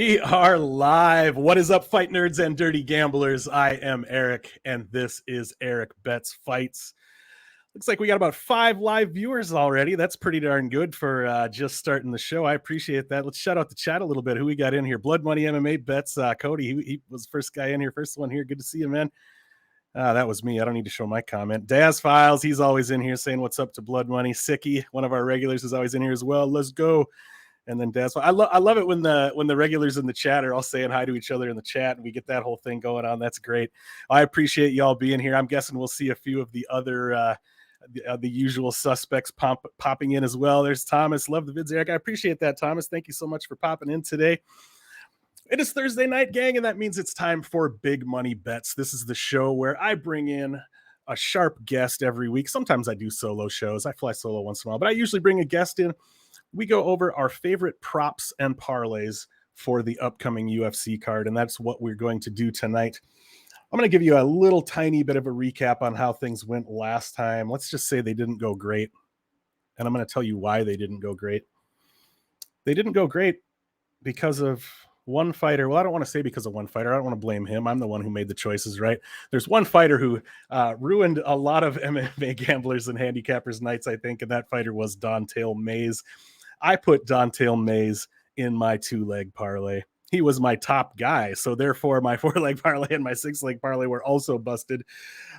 We are live. What is up, fight nerds and dirty gamblers? I am Erik, and this is Erik Bets Fights. Looks like we got about 5 live viewers already. That's pretty darn good for just starting the show. I appreciate that. Let's shout out the chat a little bit. Who we got in here? Blood Money MMA Bets. Cody, he was the first guy in here, first one here. Good to see you, man. That was me. I don't need to show my comment. Daz Files, he's always in here saying what's up to Blood Money. Sicky, one of our regulars, is always in here as well. Let's go. And then Daz, I love it when the regulars in the chat are all saying hi to each other in the chat, and we get that whole thing going on. That's great. I appreciate y'all being here. I'm guessing we'll see a few of the other the usual suspects popping in as well. There's Thomas. Love the vids, Erik. I appreciate that, Thomas. Thank you so much for popping in today. It is Thursday night, gang, and that means it's time for Big Money Bets. This is the show where I bring in a sharp guest every week. Sometimes I do solo shows. I fly solo once in a while, but I usually bring a guest in. We go over our favorite props and parlays for the upcoming UFC card, and that's what we're going to do tonight. I'm going to give you a little tiny bit of a recap on how things went last time. Let's just say they didn't go great, and I'm going to tell you why they didn't go great. They didn't go great because of one fighter. Well, I don't want to say because of one fighter. I don't want to blame him. I'm the one who made the choices, right? There's one fighter who ruined a lot of MMA gamblers and handicappers' nights, I think, and that fighter was Don'Tale Mayes. I put Don'Tale Mayes in my 2-leg parlay. He was my top guy, so therefore my 4-leg parlay and my 6-leg parlay were also busted.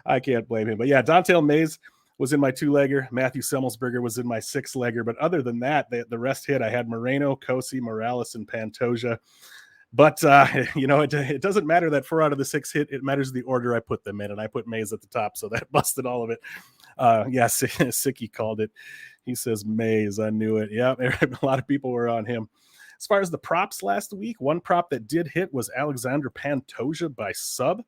I can't blame him. But yeah, Don'Tale Mayes was in my 2-legger. Matthew Semmelsberger was in my 6-legger. But other than that, the rest hit. I had Moreno, Kosi, Morales, and Pantoja. But, it doesn't matter that 4 out of the 6 hit. It matters the order I put them in, and I put Mayes at the top, so that busted all of it. Sicky called it. He says Mayes. I knew it. Yeah, a lot of people were on him. As far as the props last week, one prop that did hit was Alexander Pantoja by sub.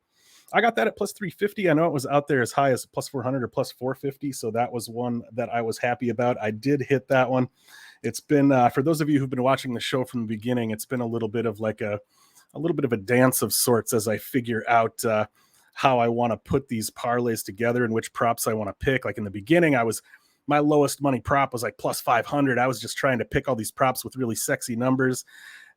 I got that at plus 350. I know it was out there as high as plus 400 or plus 450, so that was one that I was happy about. I did hit that one. It's been, for those of you who've been watching the show from the beginning, it's been a little bit of like a little bit of a dance of sorts as I figure out how I want to put these parlays together and which props I want to pick. Like in the beginning, my lowest money prop was like plus 500. I was just trying to pick all these props with really sexy numbers.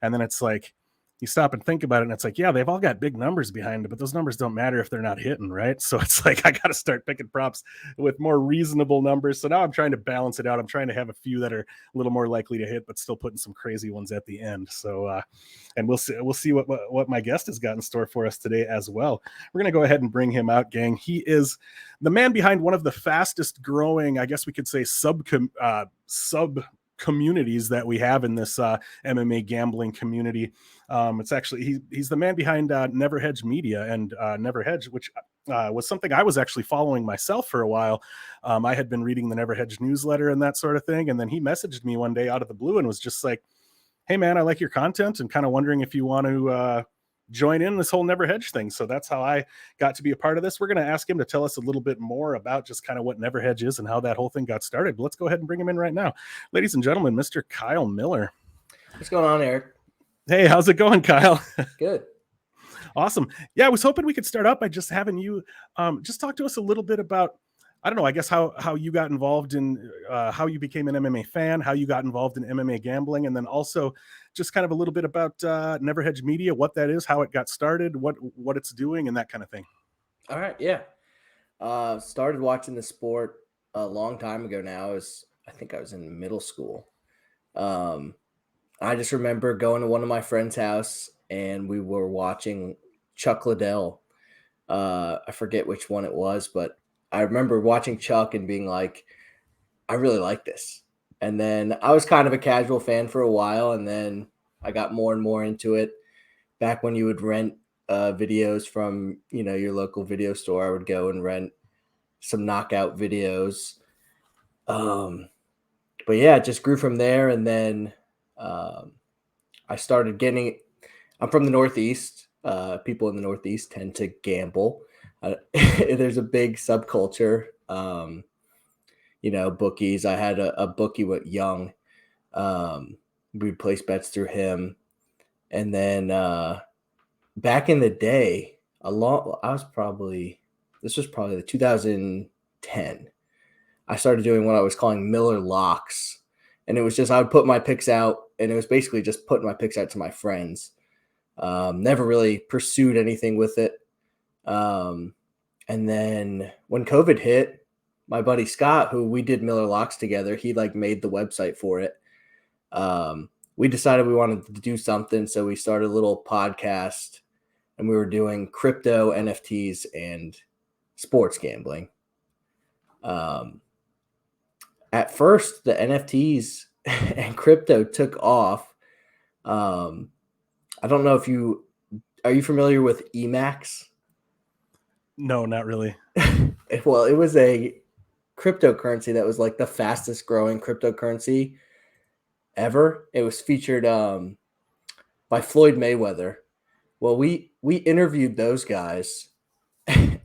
And then it's like, you stop and think about it, and it's like, yeah, they've all got big numbers behind it, but those numbers don't matter if they're not hitting, right? So it's like, I got to start picking props with more reasonable numbers. So now I'm trying to balance it out. I'm trying to have a few that are a little more likely to hit, but still putting some crazy ones at the end. So, and we'll see what my guest has got in store for us today as well. We're going to go ahead and bring him out, gang. He is the man behind one of the fastest growing, I guess we could say, sub communities that we have in this MMA gambling community. It's actually he's the man behind NeverHedgeMedia and NeverHedge, which was something I was actually following myself for a while. I had been reading the NeverHedge newsletter and that sort of thing, and then he messaged me one day out of the blue and was just like, hey man, I like your content and kind of wondering if you want to join in this whole NeverHedge thing. So that's how I got to be a part of this. We're going to ask him to tell us a little bit more about just kind of what NeverHedge is and how that whole thing got started. But let's go ahead and bring him in right now. Ladies and gentlemen, Mr. Kyle Miller. What's going on, Erik? Hey, how's it going, Kyle? Good. Awesome. Yeah, I was hoping we could start up by just having you just talk to us a little bit about, I don't know, I guess how you got involved in how you became an MMA fan, how you got involved in MMA gambling, and then also just kind of a little bit about NeverHedgeMedia, what that is, how it got started, what it's doing, and that kind of thing. All right, yeah. Started watching the sport a long time ago now. I think I was in middle school. I just remember going to one of my friend's house, and we were watching Chuck Liddell. I forget which one it was, but I remember watching Chuck and being like, I really like this. And then I was kind of a casual fan for a while, and then I got more and more into it. Back when you would rent videos from, your local video store, I would go and rent some knockout videos. But yeah, it just grew from there. And then I started I'm from the Northeast. People in the Northeast tend to gamble. There's a big subculture, bookies. I had a bookie with Young. We'd place bets through him. And then back in the day, this was probably the 2010. I started doing what I was calling Miller Locks. And it was just, I would put my picks out, and it was basically just putting my picks out to my friends. Never really pursued anything with it. And then when COVID hit, my buddy Scott, who we did Miller Locks together, he like made the website for it. We decided we wanted to do something, so we started a little podcast, and we were doing crypto, NFTs, and sports gambling. At first, the NFTs and crypto took off. I don't know if are you familiar with Emacs? No, not really. Well, it was a cryptocurrency that was like the fastest growing cryptocurrency ever. It was featured by Floyd Mayweather. Well, we interviewed those guys.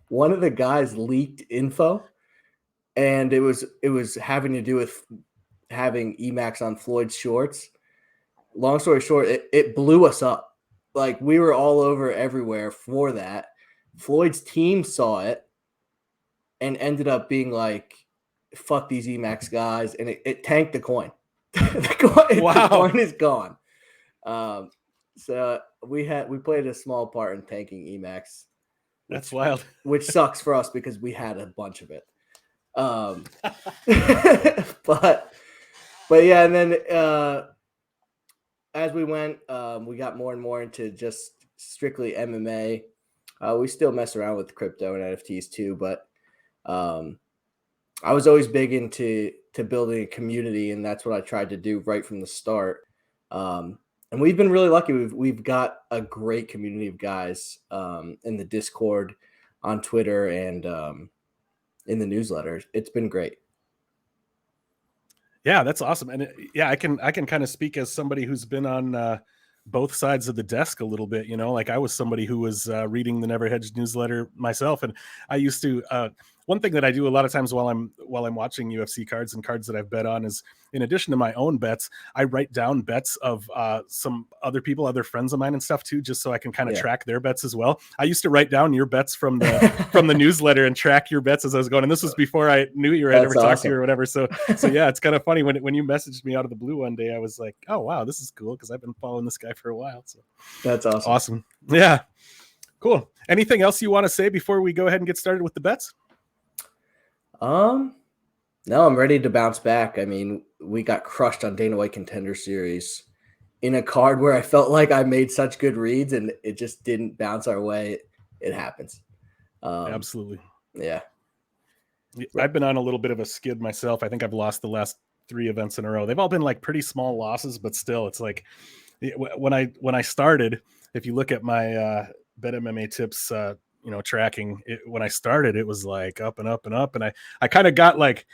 One of the guys leaked info, and it was having to do with having Emacs on Floyd's shorts. Long story short, it blew us up. Like, we were all over everywhere for that. Floyd's team saw it and ended up being like, fuck these Emacs guys, and it tanked the coin. The coin is gone. So we played a small part in tanking Emacs. That's wild. Which sucks for us because we had a bunch of it. But yeah, and then as we went, we got more and more into just strictly MMA. We still mess around with crypto and NFTs too, but I was always big into building a community, and that's what I tried to do right from the start. And we've been really lucky. We've got a great community of guys in the Discord, on Twitter, and in the newsletters. It's been great. Yeah, that's awesome. And I can kind of speak as somebody who's been on both sides of the desk a little bit. Like I was somebody who was reading the NeverHedge newsletter myself, and I used to. One thing that I do a lot of times while I'm watching UFC cards and cards that I've bet on is, in addition to my own bets, I write down bets of some other people, other friends of mine and stuff too, just so I can kind of track their bets as well. I used to write down your bets from the newsletter and track your bets as I was going. And this was before I knew you or I'd ever talked to you or whatever. So yeah, it's kind of funny when you messaged me out of the blue one day. I was like, oh wow, this is cool because I've been following this guy for a while. So that's awesome. Awesome. Yeah, cool. Anything else you want to say before we go ahead and get started with the bets? No, I'm ready to bounce back. I mean, we got crushed on Dana White Contender Series in a card where I felt like I made such good reads and it just didn't bounce our way. It happens. Absolutely. Yeah. I've been on a little bit of a skid myself. I think I've lost the last 3 events in a row. They've all been like pretty small losses, but still it's like when I started, if you look at my Bet MMA tips, tracking it, when I started, it was like up and up and up. And I kind of got like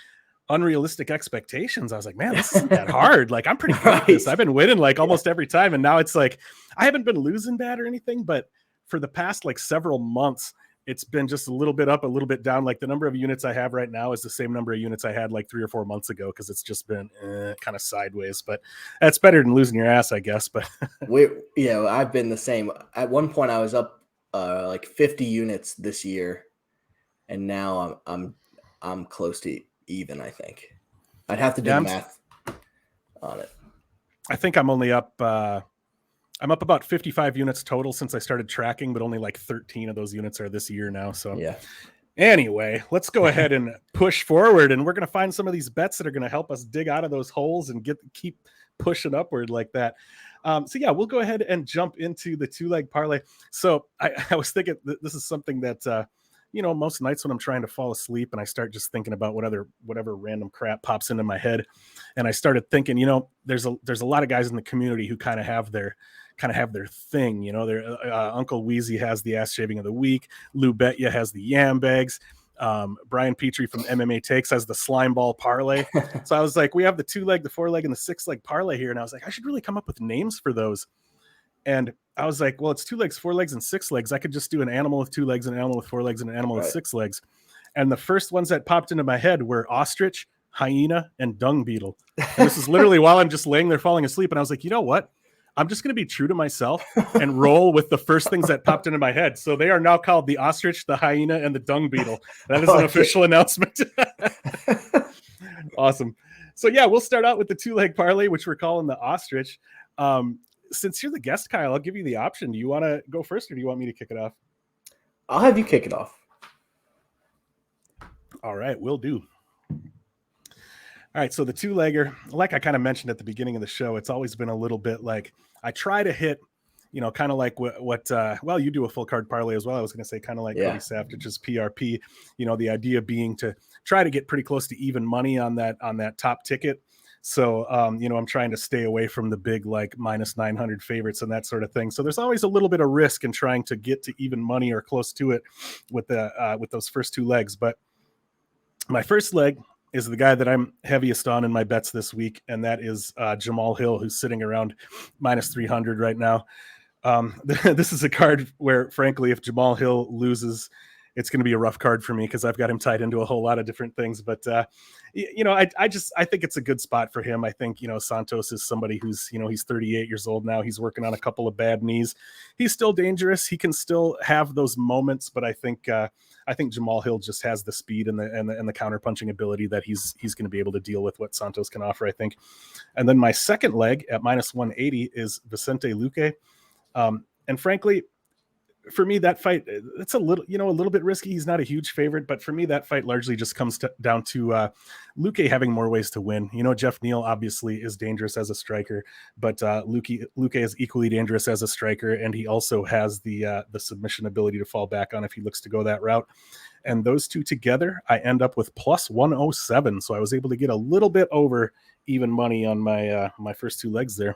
unrealistic expectations. I was like, man, this isn't that hard. Like, I'm pretty good at this. I've been winning like almost every time. And now it's like, I haven't been losing bad or anything, but for the past like several months, it's been just a little bit up, a little bit down. Like the number of units I have right now is the same number of units I had like 3 or 4 months ago. Cause it's just been kind of sideways, but that's better than losing your ass, I guess. But I've been the same. At one point I was up like 50 units this year, and now I'm close to even. I think I'd have to do the math on it. I think I'm only up. I'm up about 55 units total since I started tracking, but only like 13 of those units are this year now. So yeah. Anyway, let's go ahead and push forward, and we're going to find some of these bets that are going to help us dig out of those holes and keep pushing upward like that. So yeah, we'll go ahead and jump into the 2-leg parlay. So I was thinking this is something that, most nights when I'm trying to fall asleep and I start just thinking about whatever random crap pops into my head. And I started thinking, there's a lot of guys in the community who kind of have their thing, their Uncle Wheezy has the ass shaving of the week. Lou Betya has the yam bags. Brian Petrie from MMA Takes has the slime ball parlay. So I was like, we have the 2-leg, the 4-leg, and the 6-leg parlay here. And I was like, I should really come up with names for those. And I was like, well, it's 2 legs, 4 legs, and 6 legs. I could just do an animal with 2 legs, an animal with 4 legs, and an animal with 6 legs. And the first ones that popped into my head were ostrich, hyena, and dung beetle. And this is literally while I'm just laying there falling asleep. And I was like, you know what? I'm just going to be true to myself and roll with the first things that popped into my head. So they are now called the ostrich, the hyena, and the dung beetle. That is an official announcement. Awesome. So yeah, we'll start out with the 2-leg parlay, which we're calling the ostrich. since you're the guest, Kyle, I'll give you the option. Do you want to go first, or do you want me to kick it off? I'll have you kick it off. All right, will do. All right, so the two-legger, like I kind of mentioned at the beginning of the show, it's always been a little bit like I try to hit, kind of like what well, you do a full card parlay as well. I was going to say kind of like Cody Saftage's PRP, the idea being to try to get pretty close to even money on that top ticket. So, I'm trying to stay away from the big, like minus 900 favorites and that sort of thing. So there's always a little bit of risk in trying to get to even money or close to it with those first two legs. But my first leg is the guy that I'm heaviest on in my bets this week, and that is Jamahal Hill, who's sitting around minus 300 right now. This is a card where, frankly, if Jamahal Hill loses, it's going to be a rough card for me because I've got him tied into a whole lot of different things. But, I think it's a good spot for him. I think, Santos is somebody who's, he's 38 years old now. He's working on a couple of bad knees. He's still dangerous. He can still have those moments, but I think Jamahal Hill just has the speed and the counter punching ability that he's going to be able to deal with what Santos can offer, I think. And then my second leg at minus 180 is Vicente Luque. And frankly, for me, that fight, it's a little bit risky. He's not a huge favorite, but for me, that fight largely just comes down to Luque having more ways to win. Jeff Neal obviously is dangerous as a striker, but Luque is equally dangerous as a striker, and he also has the submission ability to fall back on if he looks to go that route. And those two together, I end up with plus 107. So I was able to get a little bit over even money on my first two legs there.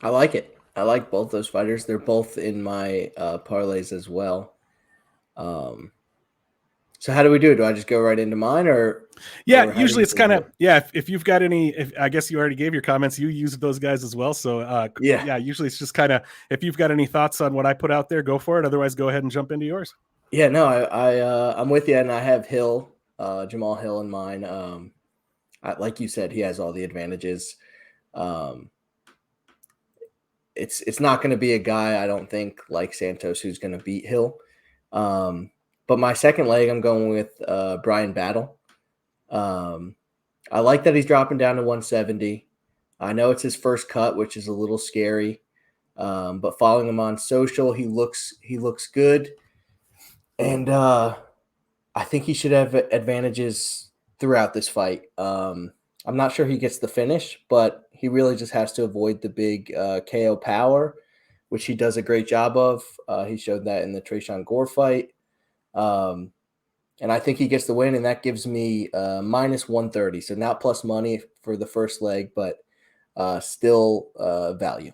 I like it. I like both those fighters. They're both in my parlays as well. So how do we do it? Do I just go right into mine or? Yeah, usually it's kind of, if you've got any, I guess you already gave your comments, you used those guys as well. So usually it's just kind of, if you've got any thoughts on what I put out there, go for it. Otherwise go ahead and jump into yours. Yeah, no, I'm with you. And I have Jamahal Hill in mine. Like you said, he has all the advantages. It's not going to be a guy, I don't think, like Santos, who's going to beat Hill. But my second leg, I'm going with Brian Battle. I like that he's dropping down to 170. I know it's his first cut, which is a little scary. But following him on social, he looks good. And I think he should have advantages throughout this fight. I'm not sure he gets the finish, but he really just has to avoid the big KO power, which he does a great job of. He showed that in the Tresean Gore fight. And I think he gets the win, and that gives me minus 130. So not plus money for the first leg, but still value.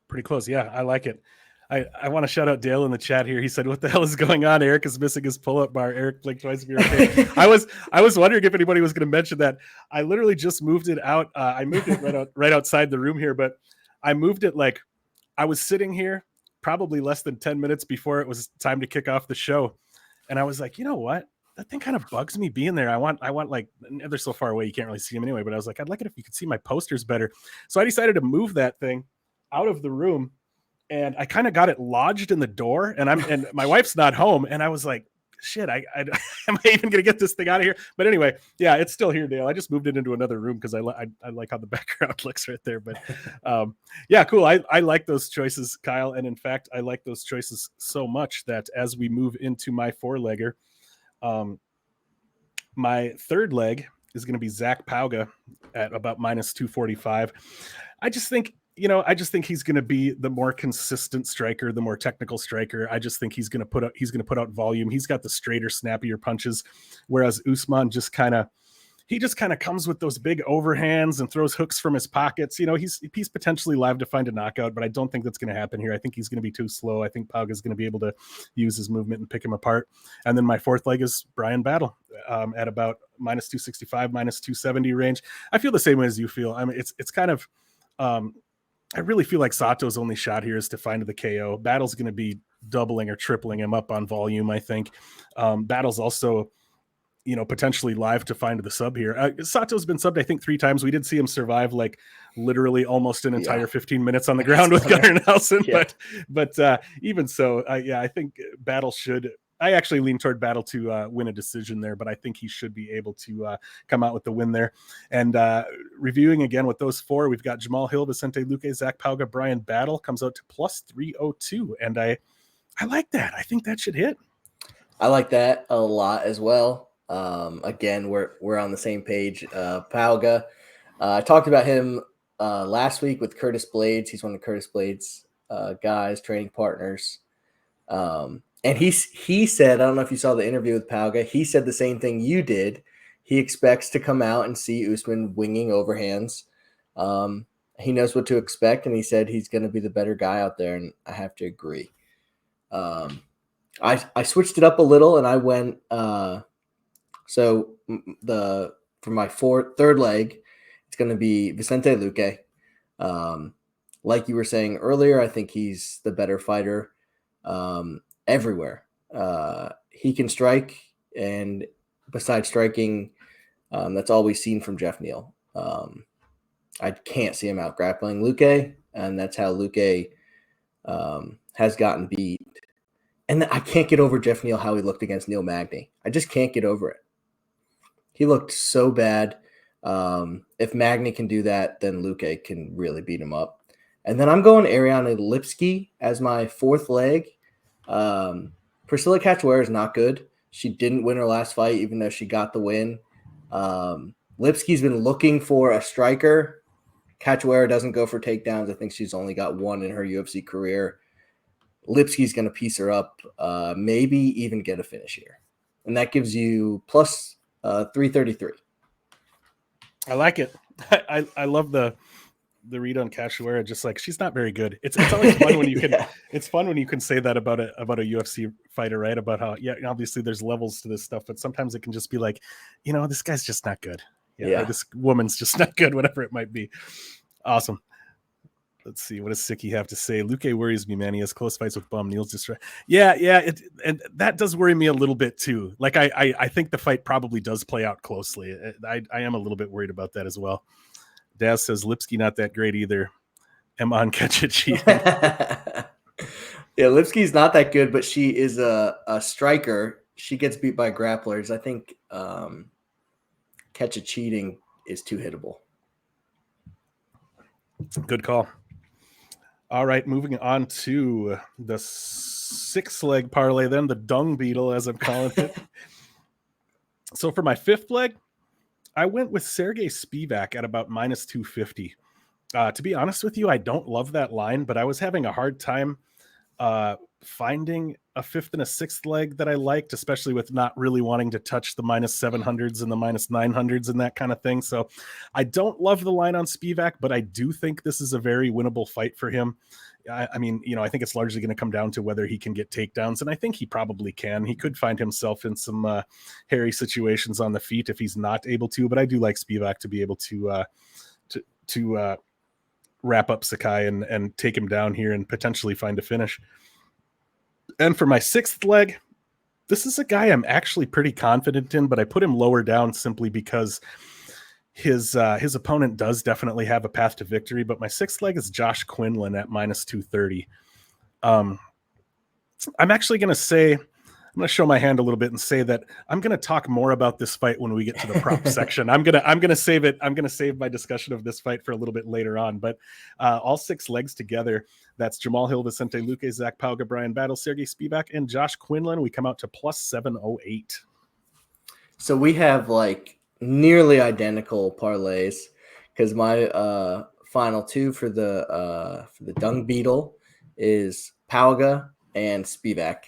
Pretty close. Yeah, I like it. I want to shout out Dale in the chat here. He said, "What the hell is going on? Erik is missing his pull-up bar. Erik, blink twice if you're okay." I was wondering if anybody was going to mention that. I literally just moved it out. I moved it right outside the room here, but I moved it like I was sitting here probably less than 10 minutes before it was time to kick off the show, and I was like, you know what? That thing kind of bugs me being there. I want like, they're so far away you can't really see them anyway. But I was like, I'd like it if you could see my posters better. So I decided to move that thing out of the room. And I kind of got it lodged in the door, and my wife's not home. And I was like, shit, am I even going to get this thing out of here? But anyway, yeah, it's still here, Dale. I just moved it into another room because I like how the background looks right there. But yeah, cool. I like those choices, Kyle. And in fact, I like those choices so much that as we move into my four-legger, my third leg is going to be Zach Pauga at about minus 245. I just think he's going to be the more consistent striker, the more technical striker. I just think he's going to put out volume. He's got the straighter, snappier punches, whereas Usman just kind of comes with those big overhands and throws hooks from his pockets. He's potentially live to find a knockout, but I don't think that's going to happen here. I think he's going to be too slow. I think Pauga is going to be able to use his movement and pick him apart. And then my fourth leg is Brian Battle at about minus 265, minus 270 range. I feel the same way as you feel. I mean, it's kind of. I really feel like Sato's only shot here is to find the KO. Battle's going to be doubling or tripling him up on volume, I think. Battle's also, potentially live to find the sub here. Sato's been subbed, I think, 3 times. We did see him survive like literally almost an entire 15 minutes on the ground with Gunnar Nelson. Yeah. But even so, I think Battle should I actually lean toward Battle to win a decision there, but I think he should be able to come out with the win there. And reviewing again with those four, we've got Jamahal Hill, Vicente Luque, Zach Pauga, Brian Battle comes out to plus 302. And I like that. I think that should hit. I like that a lot as well. Again, we're on the same page. Pauga, I talked about him last week with Curtis Blades. He's one of Curtis Blades' guys, training partners. And he said, I don't know if you saw the interview with Pauga, he said the same thing you did. He expects to come out and see Usman winging overhands. He knows what to expect, and he said he's going to be the better guy out there, and I have to agree. I switched it up a little, and I went for my third leg, it's going to be Vicente Luque. Like you were saying earlier, I think he's the better fighter everywhere. He can strike, and besides striking, that's all we've seen from Jeff Neal. I can't see him out grappling Luque, and that's how Luque has gotten beat. And I can't get over Jeff Neal, how he looked against Neil Magny. I just can't get over it. He looked so bad. If Magny can do that, then Luque can really beat him up. And then I'm going Ariane Lipski as my fourth leg. Priscilla Cachoeira is not good. She didn't win her last fight, even though she got the win. Lipski's been looking for a striker. Cachoeira doesn't go for takedowns. I think she's only got one in her UFC career. Lipski's going to piece her up, maybe even get a finish here. And that gives you plus 333. I like it. I love the read on Cachoeira. Just like, she's not very good. It's always fun when you can. Yeah. It's fun when you can say that about a UFC fighter, right? About how, yeah, obviously there's levels to this stuff, but sometimes it can just be like, this guy's just not good. Yeah. This woman's just not good, whatever it might be. Awesome. Let's see. What does Sicky have to say? Luque worries me, man. He has close fights with Bum. Neal's just right. Yeah. And that does worry me a little bit too. Like I think the fight probably does play out closely. I am a little bit worried about that as well. Daz says Lipski not that great either. Am on catch it cheating. Yeah, Lipski's not that good, but she is a striker. She gets beat by grapplers. I think catch it cheating is too hittable. Good call. All right, moving on to the 6-leg parlay, then the dung beetle, as I'm calling it. So for my 5th leg, I went with Sergey Spivak at about minus 250. To be honest with you, I don't love that line, but I was having a hard time finding a 5th and a 6th leg that I liked, especially with not really wanting to touch the minus 700s and the minus 900s and that kind of thing. So I don't love the line on Spivak, but I do think this is a very winnable fight for him. I mean, I think it's largely going to come down to whether he can get takedowns, and I think he probably can. He could find himself in some hairy situations on the feet if he's not able to, but I do like Spivak to be able to wrap up Sakai and take him down here and potentially find a finish. And for my 6th leg, this is a guy I'm actually pretty confident in, but I put him lower down simply because his opponent does definitely have a path to victory. But my 6th leg is Josh Quinlan at minus 230. I'm actually going to say, I'm going to show my hand a little bit and say that I'm going to talk more about this fight when we get to the prop section. I'm going to save it. I'm going to save my discussion of this fight for a little bit later on, but all 6 legs together, that's Jamahal Hill, Vicente Luque, Zach Pauga, Brian Battle, Sergey Spivak, and Josh Quinlan. We come out to plus 708. So we have like nearly identical parlays, because my final 2 for the dung beetle is Pauga and Spivak.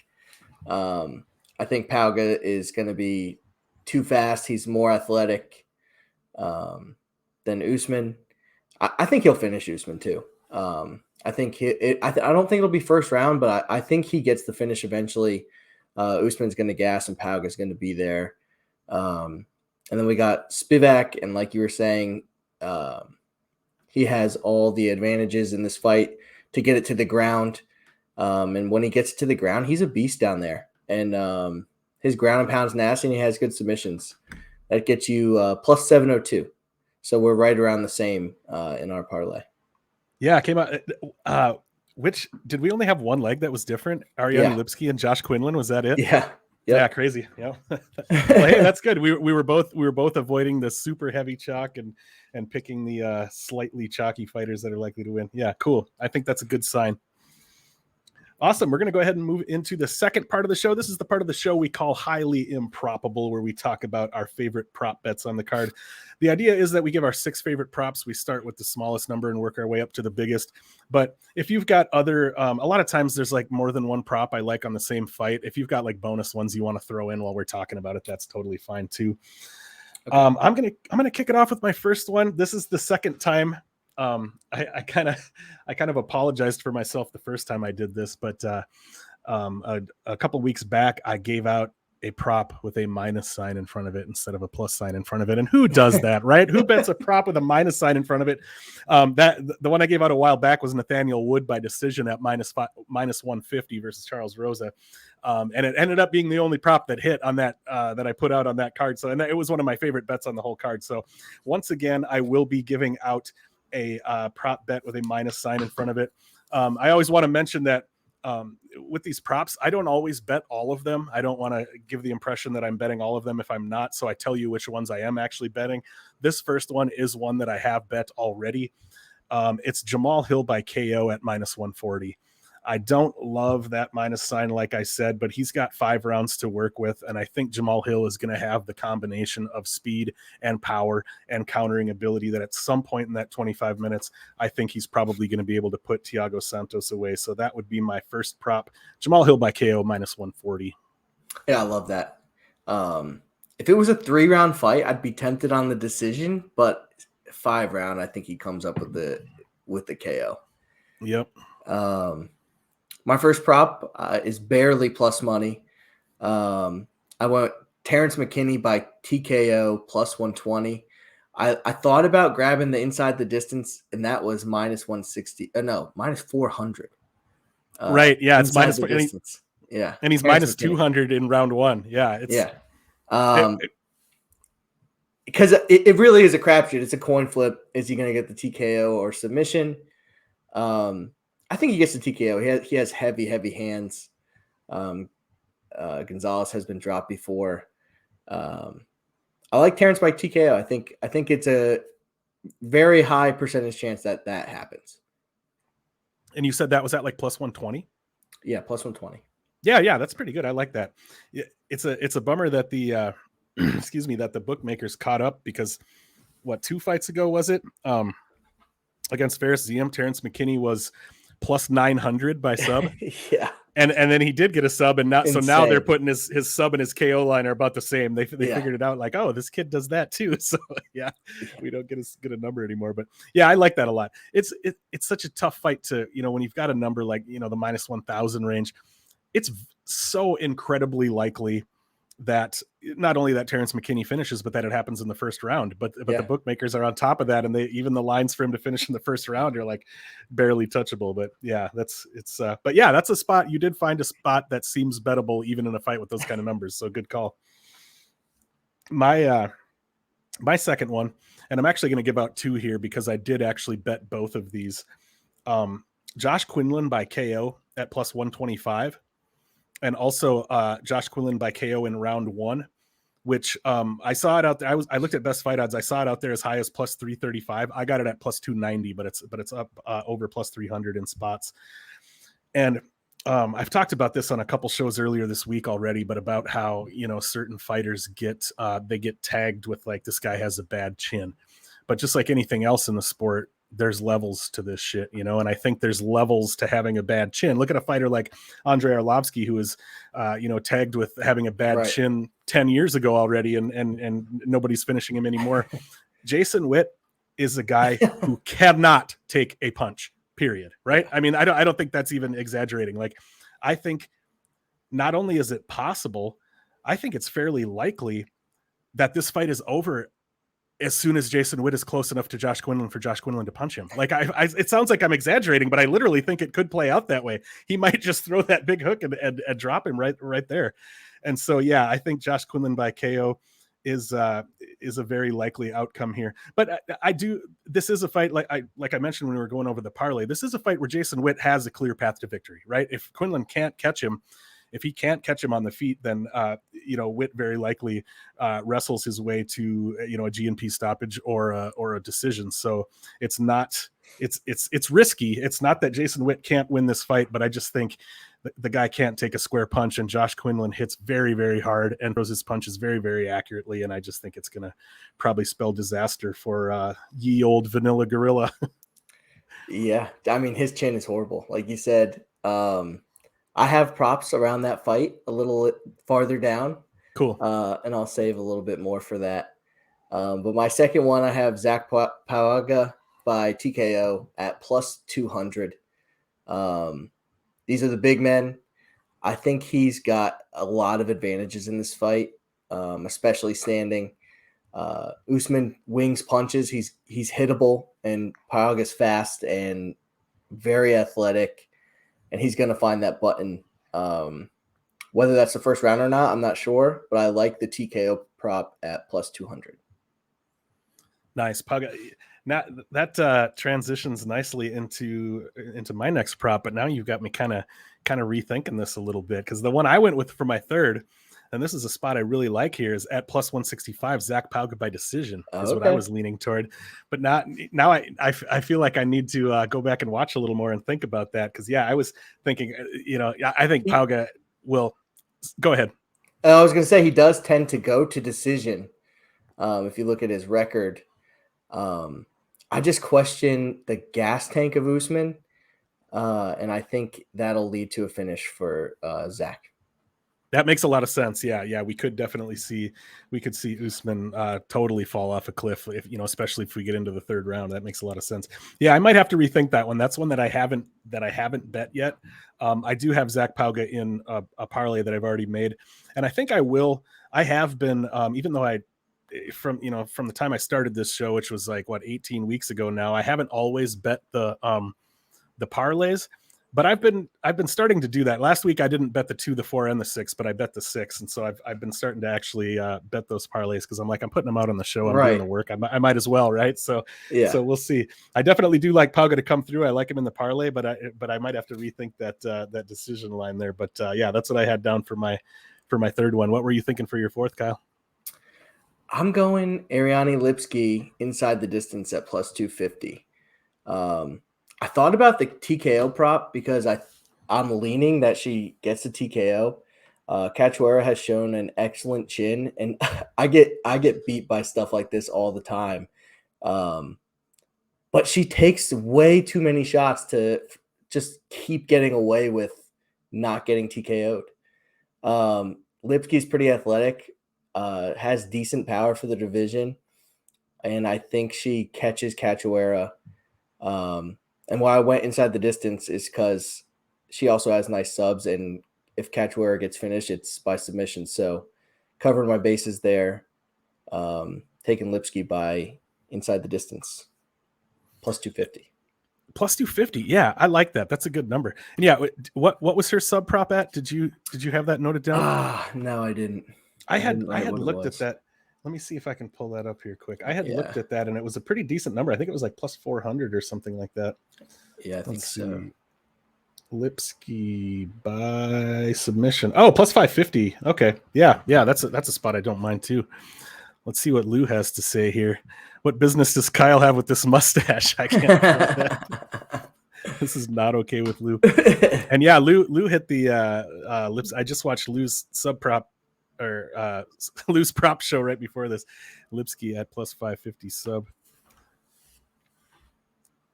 I think Pauga is going to be too fast. He's more athletic than Usman. I think he'll finish Usman too. I think I don't think it'll be first round, but I think he gets the finish eventually. Usman's going to gas, and Pauga's going to be there. And then we got Spivak, and like you were saying, he has all the advantages in this fight to get it to the ground. And when he gets to the ground, he's a beast down there. And his ground and pound's nasty, and he has good submissions. That gets you plus 702. So we're right around the same in our parlay. Yeah, it came out. Which did we only have one leg that was different? Ariane Lipski and Josh Quinlan. Was that it? Yeah. Yeah, crazy. Yeah. Well, hey, that's good. We were both avoiding the super heavy chalk and picking the slightly chalky fighters that are likely to win. Yeah, cool. I think that's a good sign. Awesome. We're going to go ahead and move into the second part of the show. This is the part of the show we call Highly Improbable, where we talk about our favorite prop bets on the card. The idea is that we give our 6 favorite props. We start with the smallest number and work our way up to the biggest. But if you've got other, a lot of times there's like more than one prop I like on the same fight. If you've got like bonus ones you want to throw in while we're talking about it, that's totally fine too. Okay. I'm gonna kick it off with my first one. This is the second time. I kind of apologized for myself the first time I did this, but a couple weeks back I gave out a prop with a minus sign in front of it instead of a plus sign in front of it. And who does that, right? Who bets a prop with a minus sign in front of it? The one I gave out a while back was Nathaniel Wood by decision at minus 150 versus Charles Rosa. And it ended up being the only prop that hit on that that I put out on that card. So, and it was one of my favorite bets on the whole card. So once again, I will be giving out a prop bet with a minus sign in front of it. I always want to mention that with these props, I don't always bet all of them. I don't want to give the impression that I'm betting all of them if I'm not. So I tell you which ones I am actually betting. This first one is one that I have bet already. It's Jamahal Hill by KO at minus 140. I don't love that minus sign, like I said, but he's got 5 rounds to work with. And I think Jamahal Hill is going to have the combination of speed and power and countering ability that at some point in that 25 minutes, I think he's probably going to be able to put Thiago Santos away. So that would be my first prop. Jamahal Hill by KO minus 140. Yeah, I love that. If it was a 3-round fight, I'd be tempted on the decision, but 5 round, I think he comes up with the KO. Yep. My first prop is barely plus money. I went Terrence McKinney by TKO plus 120. I thought about grabbing the inside the distance, and that was minus 160. Minus 400. Right. Yeah. It's minus the distance. Yeah. And he's Terrence minus McKinney. 200 in round 1. Yeah. Because it really is a crapshoot. It's a coin flip. Is he going to get the TKO or submission? I think he gets the TKO. He has heavy hands. Gonzalez has been dropped before. I like Terrence by TKO. I think it's a very high percentage chance that happens. And you said that was at like plus 120? Yeah, plus 120. Yeah, that's pretty good. I like that. It's a bummer that the excuse me, that the bookmakers caught up because 2 fights ago was it? Against Ferris Ziem, Terrence McKinney was plus 900 by sub. Yeah. And then he did get a sub, and now Insane. So now they're putting his sub and his KO line are about the same. They figured it out, like, oh, this kid does that too. So yeah, we don't get as good a number anymore. But yeah, I like that a lot. It's such a tough fight to, when you've got a number like, the minus 1,000 range, it's so incredibly likely that not only that Terrence McKinney finishes, but that it happens in the first round. But the bookmakers are on top of that, and even the lines for him to finish in the first round are like barely touchable. But yeah, that's a spot. You did find a spot that seems bettable even in a fight with those kind of numbers. So good call. My second one, and I'm actually going to give out 2 here because I did actually bet both of these. Josh Quinlan by KO at plus 125. And also Josh Quinlan by KO in round 1, which I saw it out there. I looked at best fight odds. I saw it out there as high as plus 335. I got it at plus 290, but it's up over plus 300 in spots. And I've talked about this on a couple shows earlier this week already, but about how, certain fighters get tagged with like, this guy has a bad chin. But just like anything else in the sport, there's levels to this shit, and I think there's levels to having a bad chin. Look at a fighter like Andrei Arlovsky, who is, tagged with having a bad chin 10 years ago already, and nobody's finishing him anymore. Jason Witt is a guy who cannot take a punch, period. Right. I mean, I don't think that's even exaggerating. Like, I think not only is it possible, I think it's fairly likely that this fight is over as soon as Jason Witt is close enough to Josh Quinlan for Josh Quinlan to punch him. Like, it sounds like I'm exaggerating, but I literally think it could play out that way. He might just throw that big hook and drop him right there. And so, yeah, I think Josh Quinlan by KO is a very likely outcome here. But this is a fight, like I mentioned when we were going over the parlay, this is a fight where Jason Witt has a clear path to victory, right? If Quinlan can't catch him, If he can't catch him on the feet, then Witt very likely wrestles his way to a G&P stoppage or a decision. So it's risky. It's not that Jason Witt can't win this fight, but I just think the guy can't take a square punch, and Josh Quinlan hits very, very hard and throws his punches very, very accurately. And I just think it's going to probably spell disaster for ye old vanilla gorilla. Yeah. I mean, his chin is horrible. Like you said, I have props around that fight a little farther down. Cool. And I'll save a little bit more for that. But my second one, I have Zach Pauga by TKO at plus 200. These are the big men. I think he's got a lot of advantages in this fight, especially standing. Usman wings punches. He's hittable, and Pauga's fast and very athletic, and he's going to find that button. Whether that's the first round or not, I'm not sure, but I like the TKO prop at plus 200. Nice. Pauga. Now that transitions nicely into my next prop, but now you've got me kind of rethinking this a little bit, because the one I went with for my third, and this is a spot I really like here, is at plus 165. Zach Pauga by decision is what I was leaning toward. But now I feel like I need to go back and watch a little more and think about that, because I was thinking, I think Pauga will go ahead. I was going to say he does tend to go to decision. If you look at his record. I just question the gas tank of Usman, and I think that'll lead to a finish for Zach. That makes a lot of sense. Yeah, we could definitely see Usman totally fall off a cliff, if especially if we get into the third round. That makes a lot of sense. Yeah, I might have to rethink that one. That's one that I haven't bet yet. I do have Zach Pauga in a parlay that I've already made, and I think I will. I have been, even though from the time I started this show, which was like 18 weeks ago now, I haven't always bet the parlays, but I've been starting to do that. Last week I didn't bet the 2, the 4, and the 6, but I bet the 6, and so I've been starting to actually bet those parlays, because I'm putting them out on the show. I'm doing the work. I might as well, right? So yeah. So we'll see. I definitely do like Pauga to come through. I like him in the parlay, but I might have to rethink that decision line there. But yeah, that's what I had down for my third one. What were you thinking for your fourth, Kyle? I'm going Ariane Lipski inside the distance at plus 250. I thought about the TKO prop because I'm leaning that she gets the TKO. Cachoeira has shown an excellent chin, and I get beat by stuff like this all the time. But she takes way too many shots to just keep getting away with not getting TKO'd. Lipski's pretty athletic. Has decent power for the division, and I think she catches Cachoeira. And why I went inside the distance is because she also has nice subs, and if Cachoeira gets finished, it's by submission. So covered my bases there, taking Lipski by inside the distance, plus 250. Plus 250. Yeah, I like that. That's a good number. And yeah, what was her sub prop at? Did you have that noted down? No, I didn't. I had looked at that. Let me see if I can pull that up here quick. I had looked at that, and it was a pretty decent number. I think it was like plus 400 or something like that. Yeah, I think so. Lipski by submission. Oh, plus 550. Okay. Yeah. That's a spot I don't mind too. Let's see what Lou has to say here. What business does Kyle have with this mustache? I can't. This is not okay with Lou. And yeah, Lou hit the lips. I just watched Lou's sub prop or Lou's prop show right before this. Lipski at plus 550 sub.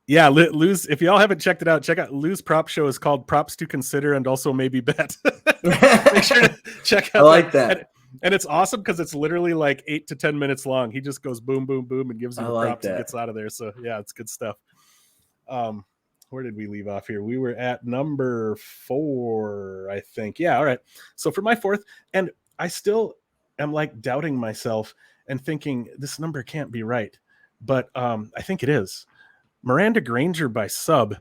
Yeah, Lou's, if y'all haven't checked it out, check out Lou's prop show. Is called Props to Consider and Also Maybe Bet. Make sure to check out. I like that. And it's awesome because it's literally like 8 to 10 minutes long. He just goes boom, boom, boom, and gives you the props and gets out of there. So yeah, it's good stuff. Where did we leave off here? We were at number 4, I think. Yeah, all right. So for my fourth, and I still am like doubting myself and thinking this number can't be right, but I think it is. Miranda Granger by sub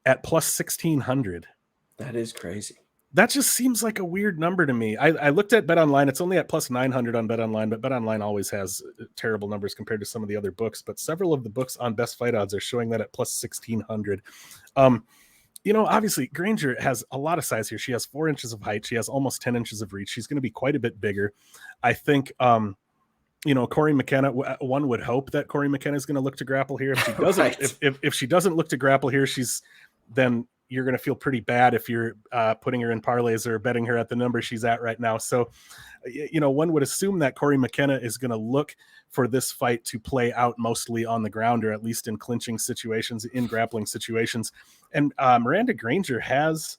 at plus 1,600. That is crazy. That just seems like a weird number to me. I looked at BetOnline. It's only at plus 900 on BetOnline, but BetOnline always has terrible numbers compared to some of the other books. But several of the books on Best Fight Odds are showing that at plus 1,600. Obviously Granger has a lot of size here. She has 4 inches of height. She has almost 10 inches of reach. She's going to be quite a bit bigger. I think, Corey McKenna, one would hope that Corey McKenna is going to look to grapple here. If she doesn't, Right. if she doesn't look to grapple here, then you're going to feel pretty bad if you're putting her in parlays or betting her at the number she's at right now. So, one would assume that Corey McKenna is going to look for this fight to play out mostly on the ground, or at least in clinching situations, in grappling situations. And Miranda Granger has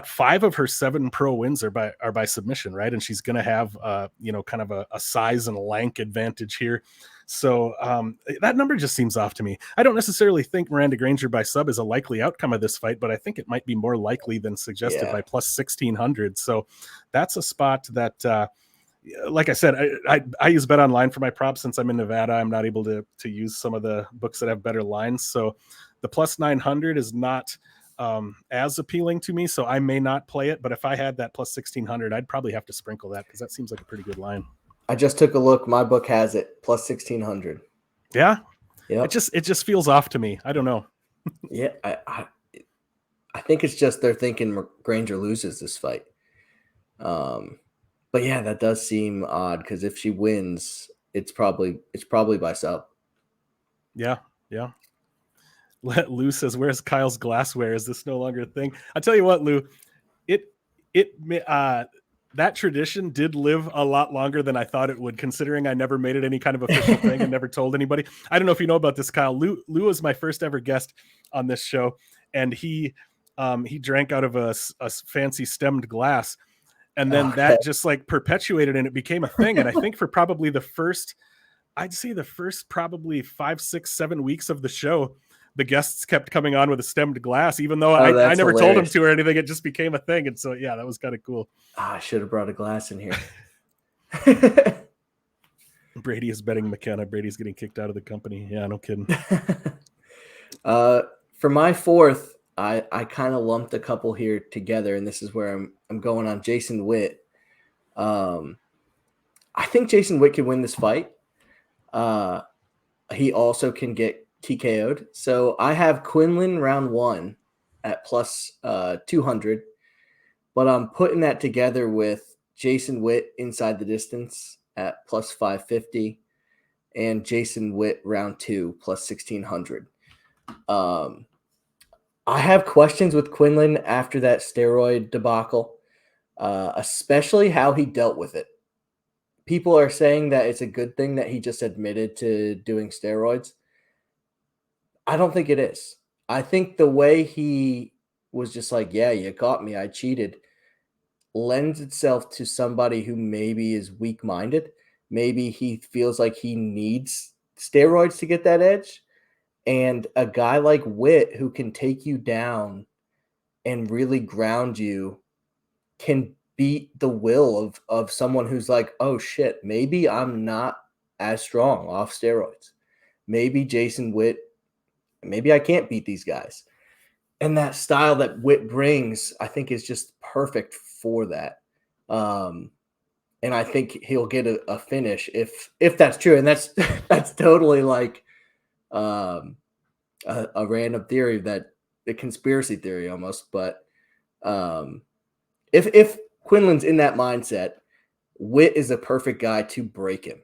5 of her 7 pro wins are by submission, right? And she's going to have kind of a size and lank advantage here. So that number just seems off to me. I don't necessarily think Miranda Granger by sub is a likely outcome of this fight, but I think it might be more likely than suggested by plus 1,600. So that's a spot that, like I said, I use Bet Online for my props. Since I'm in Nevada, I'm not able to use some of the books that have better lines. So the plus 900 is not as appealing to me, so I may not play it. But if I had that plus 1,600, I'd probably have to sprinkle that, because that seems like a pretty good line. I just took a look. My book has it plus 1,600. Yeah, yeah. It just feels off to me. I don't know. Yeah, I think it's just they're thinking Granger loses this fight. But yeah, that does seem odd, because if she wins, it's probably by sub. Yeah. Lou says, "Where's Kyle's glassware? Is this no longer a thing?" I'll tell you what, Lou, that tradition did live a lot longer than I thought it would, considering I never made it any kind of official thing and never told anybody. I don't know if you know about this, Kyle. Lou was my first ever guest on this show, and he drank out of a fancy stemmed glass, and then that just like perpetuated, and it became a thing. And I think for probably the first probably 5, 6, 7 weeks of the show, the guests kept coming on with a stemmed glass, even though I never told them to or anything. It just became a thing. And so, yeah, that was kind of cool. I should have brought a glass in here. Brady is betting McKenna. Brady's getting kicked out of the company. Yeah, no kidding. For my fourth, I kind of lumped a couple here together, and this is where I'm going on Jason Witt. I think Jason Witt can win this fight. He also can get TKO'd. So I have Quinlan round 1 at plus 200, but I'm putting that together with Jason Witt inside the distance at plus 550 and Jason Witt round 2 plus 1,600. I have questions with Quinlan after that steroid debacle, especially how he dealt with it. People are saying that it's a good thing that he just admitted to doing steroids. I don't think it is. I think the way he was just like, yeah, you caught me, I cheated, lends itself to somebody who maybe is weak-minded. Maybe he feels like he needs steroids to get that edge. And a guy like Witt, who can take you down and really ground you, can beat the will of someone who's like, oh shit, maybe I'm not as strong off steroids. Maybe Jason Witt, maybe I can't beat these guys. And that style that Witt brings, I think, is just perfect for that. And I think he'll get a finish if that's true. And that's totally like a random theory, that a conspiracy theory almost. But if Quinlan's in that mindset, Witt is a perfect guy to break him.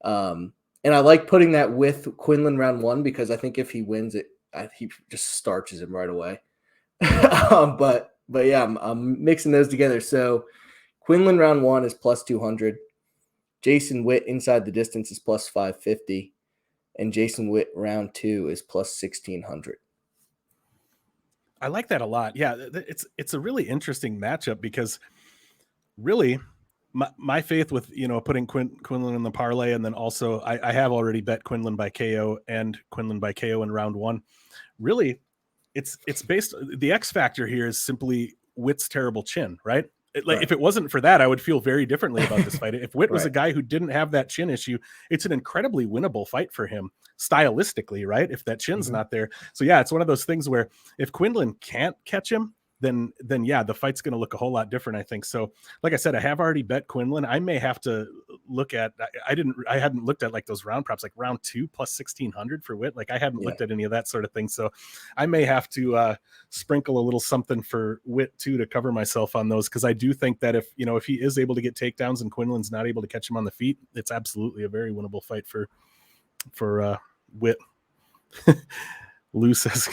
And I like putting that with Quinlan round 1, because I think if he wins it, he just starches him right away. But yeah, I'm mixing those together. So Quinlan round 1 is plus 200. Jason Witt inside the distance is plus 550. And Jason Witt round 2 is plus 1,600. I like that a lot. Yeah, it's a really interesting matchup, because really my faith with putting Quinlan in the parlay, and then also I have already bet Quinlan by KO and Quinlan by KO in round 1. Really, it's based, the X factor here is simply Witt's terrible chin, right? Right. If it wasn't for that, I would feel very differently about this fight. If Witt was a guy who didn't have that chin issue, it's an incredibly winnable fight for him stylistically, right? If that chin's not there. So yeah, it's one of those things where if Quinlan can't catch him, then yeah, the fight's going to look a whole lot different, I think. So like I said, I have already bet Quinlan. I may have to look at, I hadn't looked at like those round props, like round 2 plus 1,600 for Witt. Like I hadn't looked at any of that sort of thing. So I may have to sprinkle a little something for Witt too, to cover myself on those. Cause I do think that if he is able to get takedowns and Quinlan's not able to catch him on the feet, it's absolutely a very winnable fight for Witt. Lou says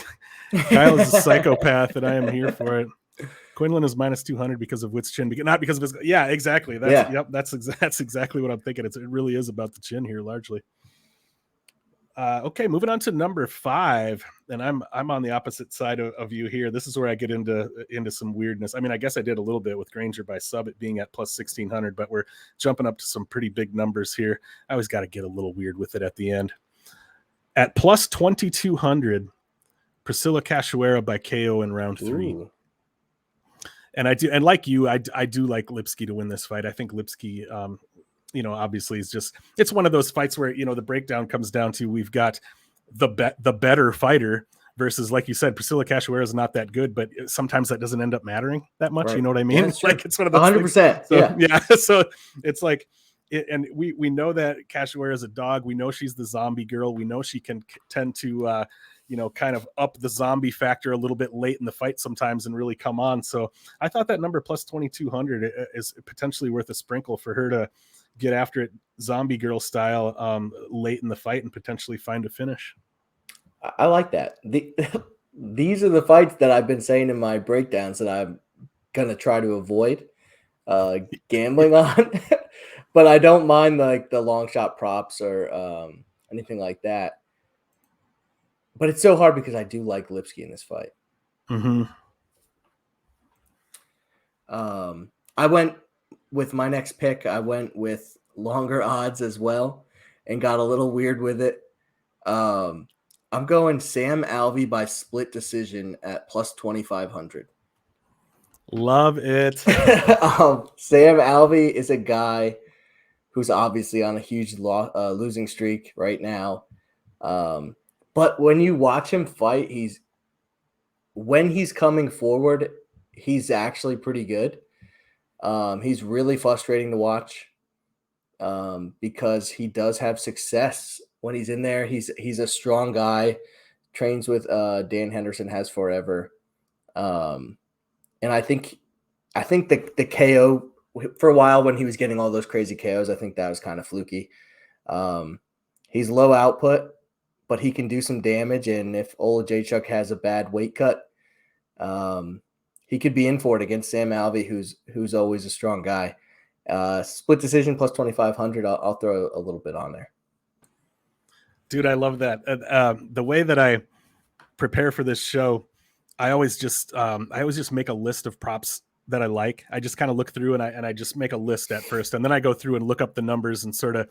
Kyle is a psychopath and I am here for it. Quinlan is minus 200 because of Witt's chin, not because of his. Yeah, exactly. That's exactly what I'm thinking. It really is about the chin here largely. Okay, moving on to number 5, and I'm on the opposite side of you here. This is where I get into some weirdness. I mean, I guess I did a little bit with Granger by sub, it being at plus 1,600, but we're jumping up to some pretty big numbers here. I always got to get a little weird with it at the end. At plus 2,200, Priscilla Cachoeira by KO in round 3. Ooh. And I do, and like you, I do like Lipski to win this fight. I think Lipski, obviously it's one of those fights where, the breakdown comes down to, we've got the better fighter versus, like you said, Priscilla Cachoeira is not that good, but sometimes that doesn't end up mattering that much. Right. You know what I mean? Yeah, like it's one of those 100%. So, yeah. So it's like, and we know that Cachoeira is a dog. We know she's the zombie girl. We know she can tend to, kind of up the zombie factor a little bit late in the fight sometimes and really come on. So I thought that number plus 2,200 is potentially worth a sprinkle for her to get after it zombie girl style late in the fight and potentially find a finish. I like that. These are the fights that I've been saying in my breakdowns that I'm going to try to avoid gambling on. But I don't mind like the long shot props or anything like that. But it's so hard because I do like Lipski in this fight. Mm-hmm. I went with my next pick. I went with longer odds as well and got a little weird with it. I'm going Sam Alvey by split decision at plus 2,500. Love it. Sam Alvey is a guy who's obviously on a huge losing streak right now. But when you watch him fight, when he's coming forward, he's actually pretty good. He's really frustrating to watch because he does have success when he's in there. He's a strong guy, trains with Dan Henderson, has forever. And I think the KO for a while when he was getting all those crazy KOs, I think that was kind of fluky. He's low output, but he can do some damage. And if Olajaychuk has a bad weight cut, he could be in for it against Sam Alvey, who's always a strong guy. Split decision plus 2,500. I'll throw a little bit on there. Dude, I love that. The way that I prepare for this show, I always just make a list of props that I like. I just kind of look through and I just make a list at first, and then I go through and look up the numbers and sort of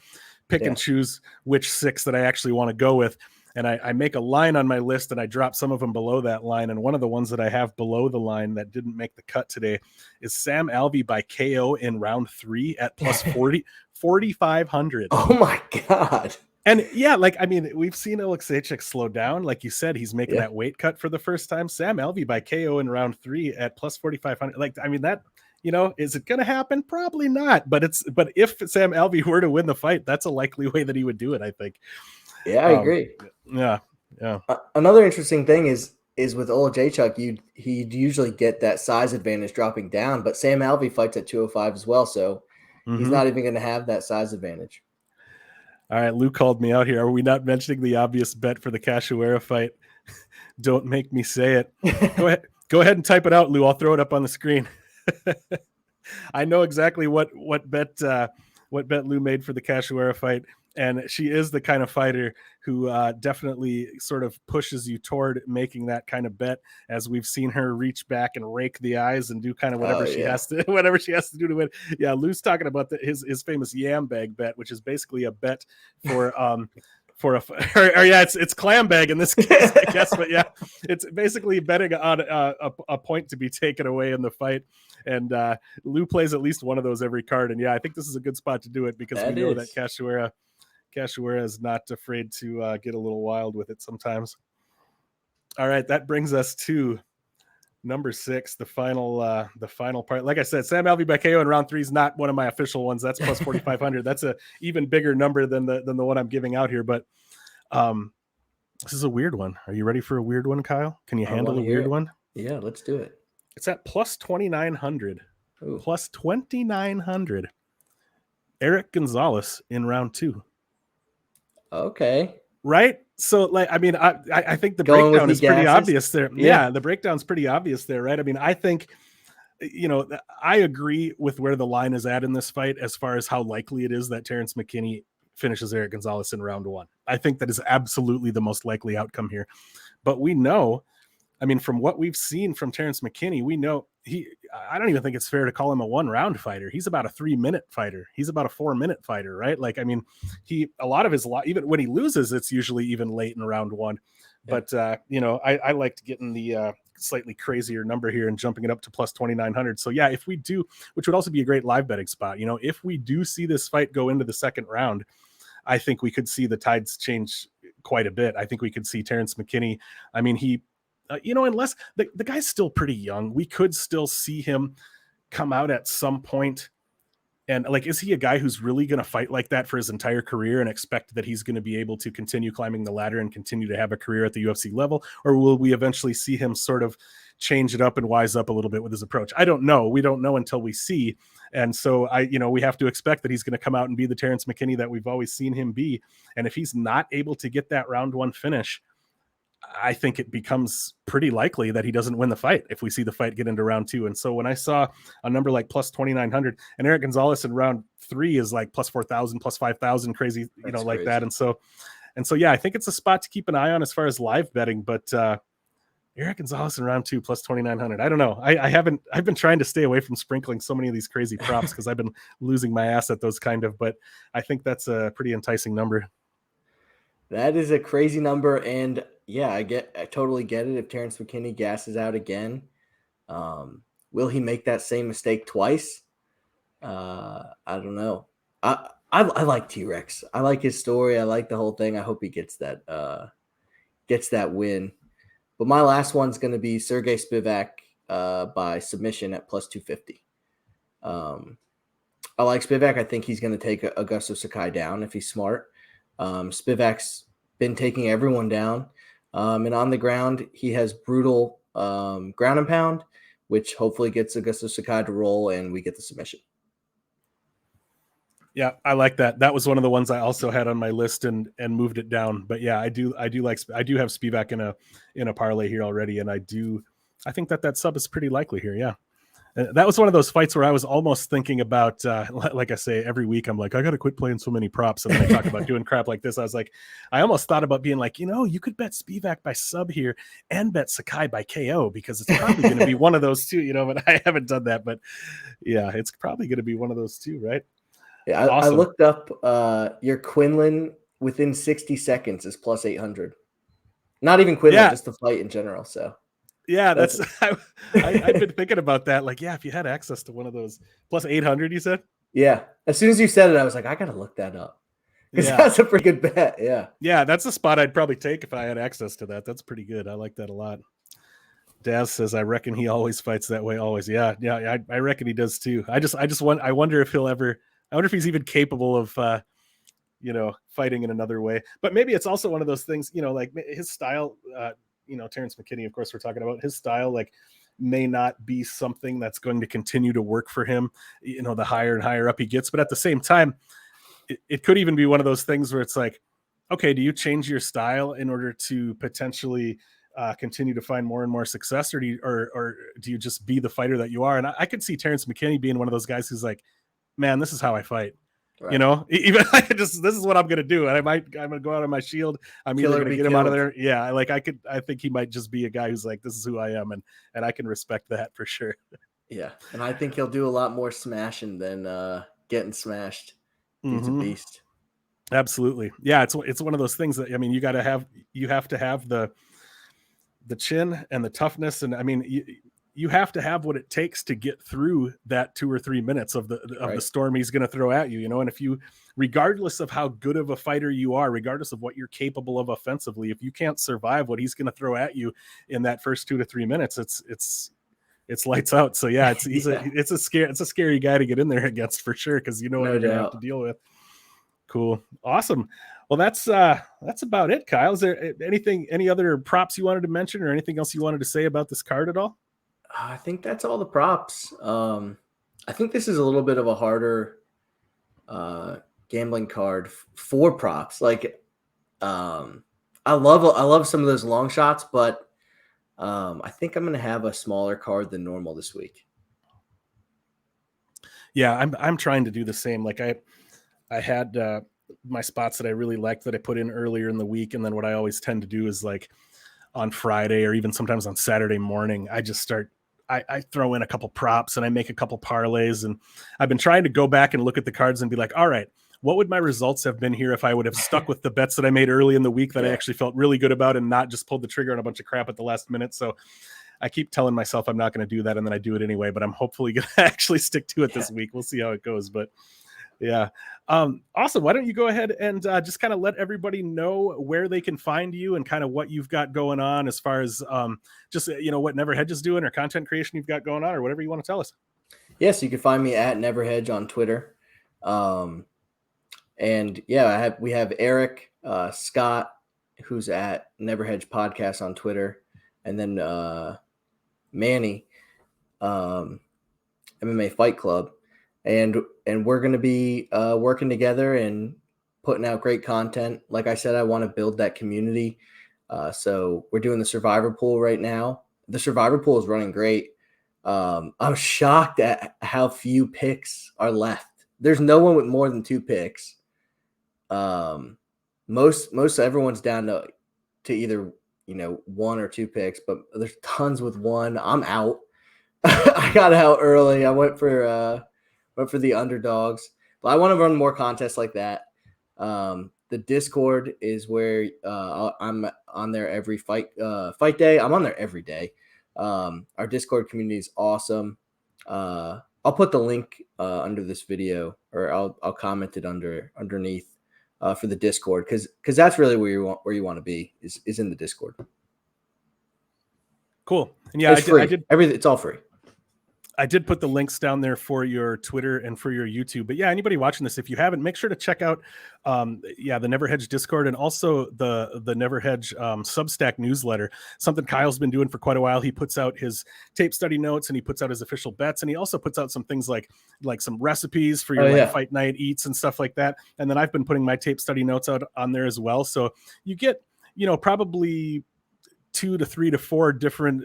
pick and choose which 6 that I actually want to go with. And I make a line on my list and I drop some of them below that line. And one of the ones that I have below the line that didn't make the cut today is Sam Alvey by KO in round 3 at plus 4,500. Oh my God. And yeah, like, I mean, we've seen Olajaychuk slow down. Like you said, he's making that weight cut for the first time. Sam Alvey by KO in round 3 at plus 4,500. Like, I mean, that, is it going to happen? Probably not. But if Sam Alvey were to win the fight, that's a likely way that he would do it, I think. Yeah, I agree. Yeah. Another interesting thing is with Olajaychuk, he'd usually get that size advantage dropping down, but Sam Alvey fights at 205 as well, so he's not even going to have that size advantage. All right, Lou called me out here. Are we not mentioning the obvious bet for the Cachoeira fight? Don't make me say it. Go ahead and type it out, Lou. I'll throw it up on the screen. I know exactly what bet Lou made for the Cachoeira fight. And she is the kind of fighter who definitely sort of pushes you toward making that kind of bet, as we've seen her reach back and rake the eyes and do kind of whatever she has to do to win. Yeah, Lou's talking about his famous yam bag bet, which is basically a bet for it's clam bag in this case, I guess. But yeah, it's basically betting on a point to be taken away in the fight. And Lou plays at least one of those every card. And yeah, I think this is a good spot to do it because we know that Cachoeira is not afraid to get a little wild with it sometimes. All right, that brings us to number 6, the final part. Like I said, Sam Alvey by KO in round 3 is not one of my official ones. That's plus 4,500. That's a even bigger number than the one I'm giving out here. But this is a weird one. Are you ready for a weird one, Kyle? Can you handle a weird one? Yeah, let's do it. It's at plus 2,900. Ooh. Plus 2,900. Erik Gonzalez in round 2. Okay. Right? So, like, I mean, I think the breakdown is pretty obvious there. Yeah, the breakdown's pretty obvious there, right? I mean, I think, I agree with where the line is at in this fight as far as how likely it is that Terrence McKinney finishes Erik Gonzalez in round 1. I think that is absolutely the most likely outcome here. But we know, I mean, from what we've seen from Terrence McKinney, we know I don't even think it's fair to call him a 1-round fighter. He's about a 3-minute fighter. He's about a 4-minute fighter, right? Like, I mean, a lot of his, even when he loses, it's usually even late in round 1. Yeah. But, I liked getting the slightly crazier number here and jumping it up to plus 2,900. So yeah, if we do, which would also be a great live betting spot, if we do see this fight go into the second round, I think we could see the tides change quite a bit. I think we could see Terrence McKinney. I mean, unless the guy's still pretty young, we could still see him come out at some point. And like, is he a guy who's really going to fight like that for his entire career and expect that he's going to be able to continue climbing the ladder and continue to have a career at the UFC level? Or will we eventually see him sort of change it up and wise up a little bit with his approach? I don't know. We don't know until we see. And so we have to expect that he's going to come out and be the Terrence McKinney that we've always seen him be. And if he's not able to get that round 1 finish, I think it becomes pretty likely that he doesn't win the fight if we see the fight get into round 2. And so when I saw a number like plus 2,900 and Erik Gonzalez in round 3 is like plus 4,000, plus 5,000, crazy, like crazy. That. And so, yeah, I think it's a spot to keep an eye on as far as live betting, but Erik Gonzalez in round 2 plus 2,900. I don't know. I've been trying to stay away from sprinkling so many of these crazy props because I've been losing my ass at those but I think that's a pretty enticing number. That is a crazy number. And yeah, I totally get it. If Terrence McKinney gasses out again, will he make that same mistake twice? I don't know. I like T-Rex. I like his story. I like the whole thing. I hope he gets that win. But my last one's going to be Sergey Spivak by submission at plus 250. I like Spivak. I think he's going to take Augusto Sakai down if he's smart. Spivak's been taking everyone down. And on the ground, he has brutal ground and pound, which hopefully gets Augusto Sakai to roll and we get the submission. Yeah, I like that. That was one of the ones I also had on my list and moved it down. But yeah, I do have Spivak in a parlay here already, and I think that sub is pretty likely here. Yeah. That was one of those fights where I was almost thinking about, like I say, every week, I'm like, I got to quit playing so many props. And when I talk about doing crap like this, I was like, I almost thought about being like, you could bet Spivak by sub here and bet Sakai by KO because it's probably going to be one of those two, but I haven't done that. But yeah, it's probably going to be one of those two, right? Yeah, awesome. I looked up your Quinlan within 60 seconds is plus 800. Not even Quinlan, just the fight in general. So. Yeah, that's I've been thinking about that. Like, yeah, if you had access to one of those plus 800, you said? Yeah. As soon as you said it, I was like, I got to look that up. Because that's a pretty good bet. Yeah. Yeah, that's a spot I'd probably take if I had access to that. That's pretty good. I like that a lot. Daz says, I reckon he always fights that way. Always. Yeah. I reckon he does too. I wonder if he'll ever, I wonder if he's even capable of, fighting in another way. But maybe it's also one of those things, like his style, Terrence McKinney, of course, we're talking about his style, like may not be something that's going to continue to work for him, the higher and higher up he gets. But at the same time, it could even be one of those things where it's like, okay, do you change your style in order to potentially continue to find more and more success, or do you just be the fighter that you are? And I could see Terrence McKinney being one of those guys who's like, man, this is how I fight. Right. Even this is what I'm going to do. And I'm going to go out on my shield. I'm either going to get him out of there. Yeah. I think he might just be a guy who's like, this is who I am. And I can respect that for sure. Yeah. And I think he'll do a lot more smashing than getting smashed. He's a beast. Absolutely. Yeah. It's one of those things that, I mean, you have to have the chin and the toughness. And I mean, you have to have what it takes to get through that 2 or 3 minutes of the storm he's going to throw at you, you know. And if you, regardless of how good of a fighter you are, regardless of what you're capable of offensively, if you can't survive what he's going to throw at you in that first 2 to 3 minutes, it's lights out. So yeah, it's a scary guy to get in there against for sure, because you know what you're gonna have to deal with. Cool, awesome. Well, that's about it, Kyle. Is there any other props you wanted to mention, or anything else you wanted to say about this card at all? I think that's all the props. I think this is a little bit of a harder gambling card for props. Like, I love some of those long shots, but I think I'm going to have a smaller card than normal this week. Yeah, I'm trying to do the same. Like I had my spots that I really liked that I put in earlier in the week, and then what I always tend to do is, like, on Friday or even sometimes on Saturday morning, I just start. I throw in a couple props and I make a couple parlays, and I've been trying to go back and look at the cards and be like, all right, what would my results have been here if I would have stuck with the bets that I made early in the week that I actually felt really good about, and not just pulled the trigger on a bunch of crap at the last minute. So I keep telling myself I'm not going to do that, and then I do it anyway, but I'm hopefully going to actually stick to it this week. We'll see how it goes, but yeah. Awesome. Why don't you go ahead and just kind of let everybody know where they can find you and kind of what you've got going on as far as just, you know, what NeverHedge is doing or content creation you've got going on or whatever you want to tell us. Yes, you can find me at NeverHedge on Twitter. And yeah, we have Erik, Scott, who's at NeverHedge Podcast on Twitter, and then Manny, MMA Fight Club. And we're going to be working together and putting out great content. Like I said, I want to build that community. So we're doing the Survivor Pool right now. The Survivor Pool is running great. I'm shocked at how few picks are left. There's no one with more than 2 picks. Most everyone's down to either, you know, 1 or 2 picks, but there's tons with 1. I'm out. I got out early. I went for the underdogs, but I want to run more contests like that. The Discord is where I'm on there every fight day. I'm on there every day. Our Discord community is awesome. I'll put the link under this video, or I'll comment it underneath for the Discord, because that's really where you want to be is in the Discord. Cool. And yeah, I did everything. It's all free. I did put the links down there for your Twitter and for your YouTube. But yeah, anybody watching this, if you haven't, make sure to check out the NeverHedge Discord, and also the NeverHedge Substack newsletter. Something Kyle's been doing for quite a while. He puts out his tape study notes, and he puts out his official bets, and he also puts out some things like some recipes for your fight night eats and stuff like that. And then I've been putting my tape study notes out on there as well. So you get, you know, probably 2 to 3 to 4 different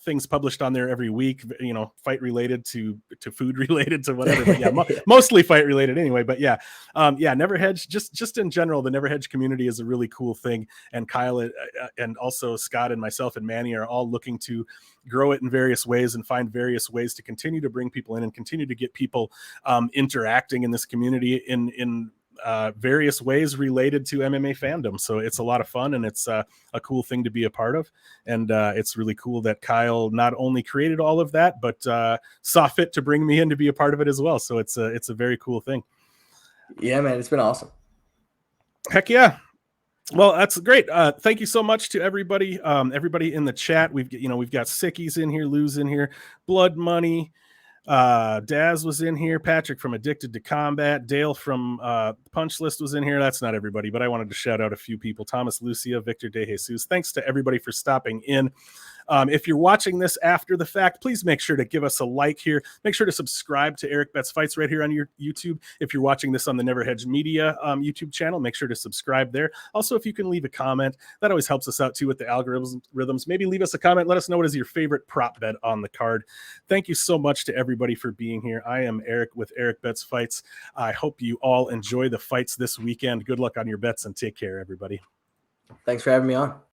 things published on there every week, you know, fight related to food related to whatever, but yeah, mostly fight related anyway. But yeah, NeverHedge, just in general, the NeverHedge community is a really cool thing. And Kyle and also Scott and myself and Manny are all looking to grow it in various ways and find various ways to continue to bring people in and continue to get people interacting in this community in various ways related to MMA fandom. So it's a lot of fun, and it's a cool thing to be a part of. And it's really cool that Kyle not only created all of that, but saw fit to bring me in to be a part of it as well. So it's a very cool thing. Yeah, man, it's been awesome. Heck yeah. Well, that's great. Thank you so much to everybody. Everybody in the chat. We've got Sickies in here, Lou's in here, Blood Money. Daz was in here, Patrick from Addicted to Combat, Dale from Punch List was in here. That's not everybody, but I wanted to shout out a few people: Thomas Lucia, Victor De Jesus. Thanks to everybody for stopping in. If you're watching this after the fact, please make sure to give us a like here. Make sure to subscribe to Erik Betts Fights right here on your YouTube. If you're watching this on the NeverHedgeMedia YouTube channel, make sure to subscribe there. Also, if you can leave a comment, that always helps us out too with the algorithms. Maybe leave us a comment. Let us know what is your favorite prop bet on the card. Thank you so much to everybody for being here. I am Erik with Erik Betts Fights. I hope you all enjoy the fights this weekend. Good luck on your bets, and take care, everybody. Thanks for having me on.